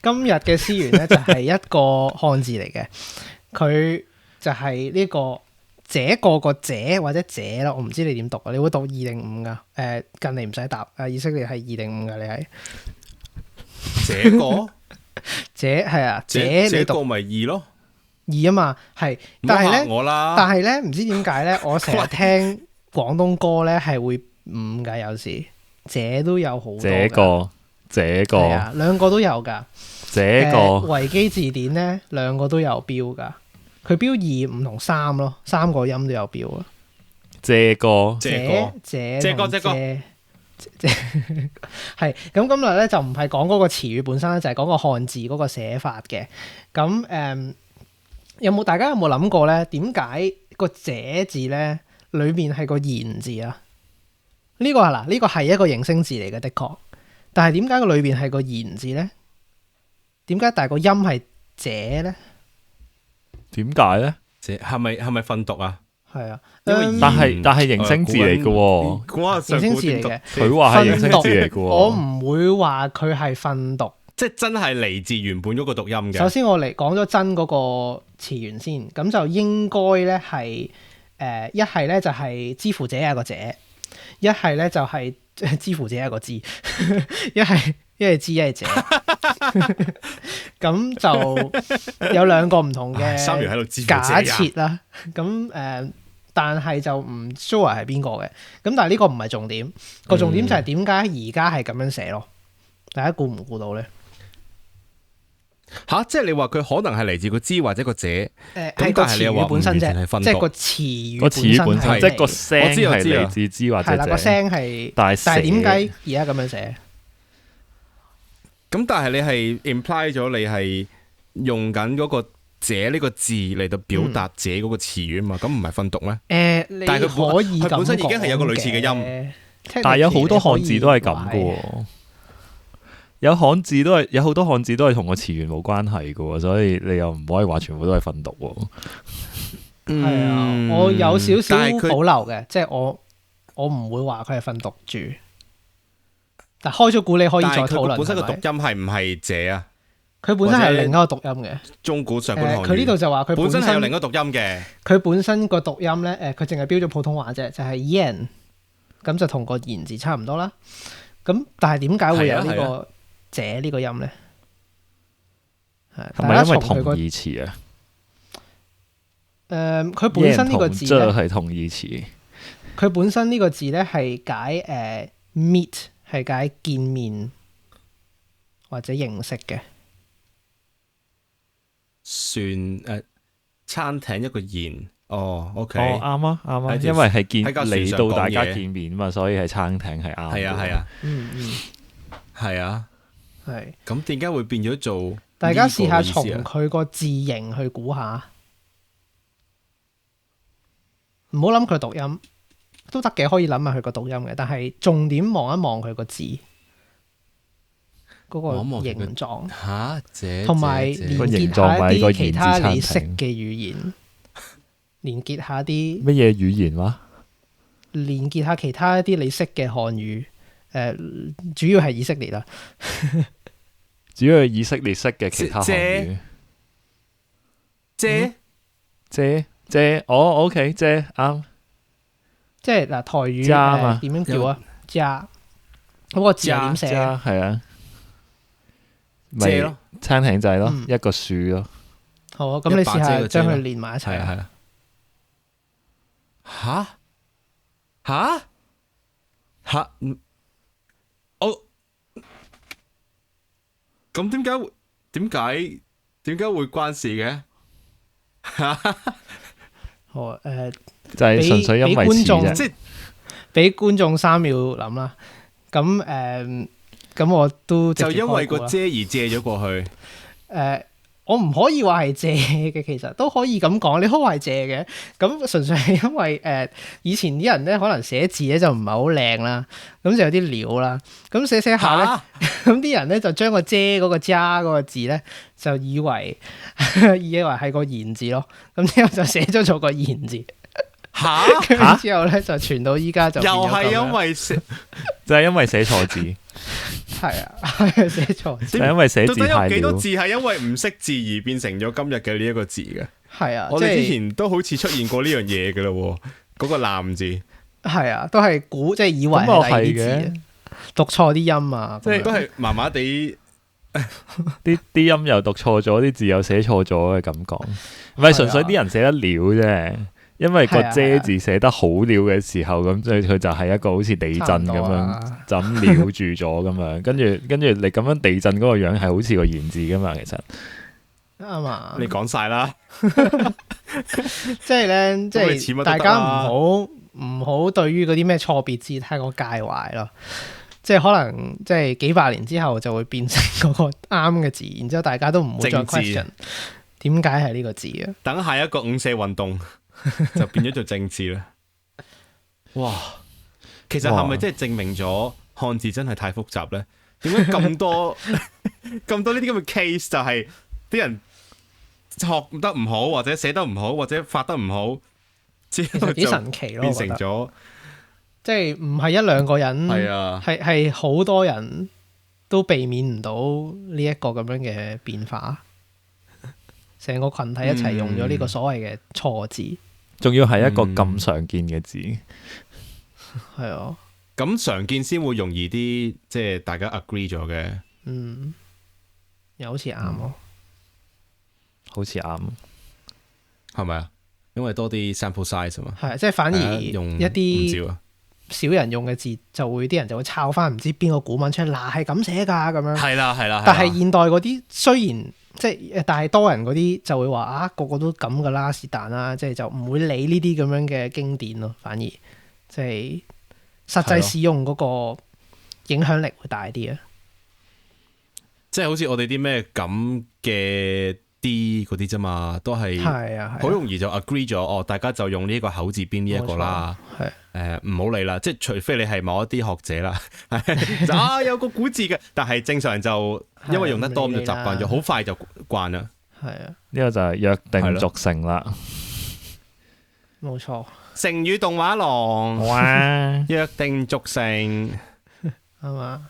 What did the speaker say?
今日嘅思源咧就係一個漢字嚟嘅，佢就係呢個這個這或者這啦，我唔知你點讀啊？你會讀2定5噶？近嚟唔使答，以色列係2定5噶，你係這個這係啊，這你讀個咪2咯2啊嘛，係，但係咧，我啦，但係咧唔知點解咧，我成日聽廣東歌咧係會5噶，有時這都有好多㗎。這個係啊，兩個都有噶。這個維基字典咧兩個都有標噶，佢標2、5同3咯，3個音都有標啊。這個係咁，今日咧就唔係講嗰個詞語本身咧，就係講個漢字嗰個寫法嘅。咁大家有冇諗過咧？點解個這字咧裏邊係個言字啊？呢個係一個形聲字嚟嘅，的確。但係點解個裏邊係個言字咧？點解但係個音係這咧？點解咧？這係咪訓讀啊？係啊，但係形聲字嚟嘅喎，形聲字嚟嘅。佢話係形聲字嚟嘅喎，我唔會話佢係訓讀，即係真係嚟自原本嗰個讀音嘅。首先我嚟講咗真嗰個詞源先，咁就應該咧係一係咧就係之乎者有個者，一係咧就係之乎者有個之，一係知一係者，咁就有兩個唔同嘅假設啦。咁但係就唔 sure 係邊個嘅。咁但係呢個唔係重點，個重點就係點解而家係咁樣寫咯？大家估唔估到咧？即係你話佢可能係嚟自個之或者個者，係個詞語本身啫，即係個詞語本身，即係個聲係嚟自之或者者。係啦，個聲係，但係點解而家咁樣寫？咁但係你係 imply 咗你係用緊嗰個這呢個字嚟到表達這嗰個詞語啊嘛？咁唔係訓讀咩？但係佢本身已經係有個類似嘅音，但係有好多漢字都係咁嘅喎。有好多漢字都係同個詞源冇關係嘅喎，所以你又唔可以話全部都係訓讀喎。係啊，我有少少保留嘅，即係我唔會話佢係訓讀住。但開咗估你可以再討論。本身個讀音係唔係這啊？佢本身係另一個讀音嘅。中古上官漢語。佢呢度就話佢本身係有另一個讀音嘅。佢本身個讀音咧，佢淨係標咗普通話啫，就係 yen， 咁就同個言字差唔多啦。咁但係點解會有呢個這呢個音咧？係咪因為同義詞啊？佢本身呢個字咧係同義詞。佢本身呢個字咧係解meet。係解見面或者認識嘅，餐廳一個言，OK，啱啊，因為係嚟到大家見面嘛，所以係餐廳係啱。係啊，係啊，係。咁點解會變咗做？大家試下從佢個字形去估下，唔好諗佢讀音。都得嘅，可以諗下佢個讀音嘅，但係重點望一望佢個字嗰個形狀，同埋連結下一啲其他你識嘅語言，連結下啲乜嘢語言話？連結下其他一啲你識嘅漢語，主要係以色列啦，主要係以色列識嘅其他漢語。遮OK，遮啱。即係嗱，台語點樣叫啊？家嗰個字係點寫啊？係啊，咪餐廳仔咯，一個樹咯。好啊，咁你試下將佢連埋一齊啊！吓，咁點解會關事嘅？好就係純粹因為觀眾啫，即係俾觀眾3秒諗啦。咁我都就因為個遮而借咗過去。我唔可以話係借嘅，其實都可以咁講。你可以話係借嘅，咁純粹係因為以前啲人咧可能寫字咧就唔係好靚啦，咁就有啲料啦。咁寫下咧，咁啲人咧就將個遮嗰個加嗰個字咧就以為係個言字咯。咁之後就寫咗做個言字。之後咧就傳到依家就又係因為就係因為寫錯字。係啊，係寫錯字，係因為寫字到底太潦。有幾多字係因為唔識字而變成咗今日嘅呢一個字嘅？係啊，我哋之前都好似出現過呢樣嘢嘅咯，嗰個濫字係啊，都係即係以為係第二啲字，讀錯啲音啊，即係都係麻麻地。啲音又讀錯咗，啲字又寫錯咗嘅感覺，唔係純粹啲人寫得潦啫。因為個遮字寫得好潦嘅時候，咁所以佢就係一個好似地震咁樣，就咁潦住咗咁樣。跟住你咁樣地震嗰個樣係好似個言字噶嘛，其實啱啊。你講晒啦，即係咧，即係大家唔好對於嗰啲咩錯別字太過介懷咯。即係可能即係幾百年之後就會變成嗰個啱嘅字，然之後大家都唔會再 question 點解係呢個字啊。等下一個五四運動就變咗做正字啦。哇！其實係咪即係證明咗漢字真係太複雜咧？點解咁多呢啲咁嘅 case 就係啲人學得唔好，或者寫得唔好，或者發得唔好，之後幾神奇咯，變成咗。即係唔係一兩個人，係好多人都避免唔到呢一個咁樣嘅變化，成個群體一齊用咗呢個所謂嘅錯字，仲要係一個咁常見嘅字，係啊，咁常見先會容易啲，即係大家 agree 咗嘅，又好似啱咯，好似啱，係咪啊？因為多啲 sample size 啊嘛，係即係反而用一啲少人用嘅字，啲人就會抄翻唔知邊個古文出嚟，嗱係咁寫㗎咁樣。係啦。但係現代嗰啲雖然即係，但係多人嗰啲就會話啊，個個都咁㗎啦，是但啦，即係就唔會理呢啲咁樣嘅經典咯，反而即係實際使用嗰個影響力會大啲啊。即係好似我哋啲咩咁嘅啲嗰啲啫嘛，都係好容易就 agree 咗，哦，大家就用呢個口字邊呢一個啦。唔好理啦，即係除非你係某一啲學者啦，有個古字嘅，但係正常人就因為用得多咁就習慣咗，好快就慣啦。係啊，呢個就係約定俗成啦。冇錯，成語動畫廊，哇，約定俗成，係嘛？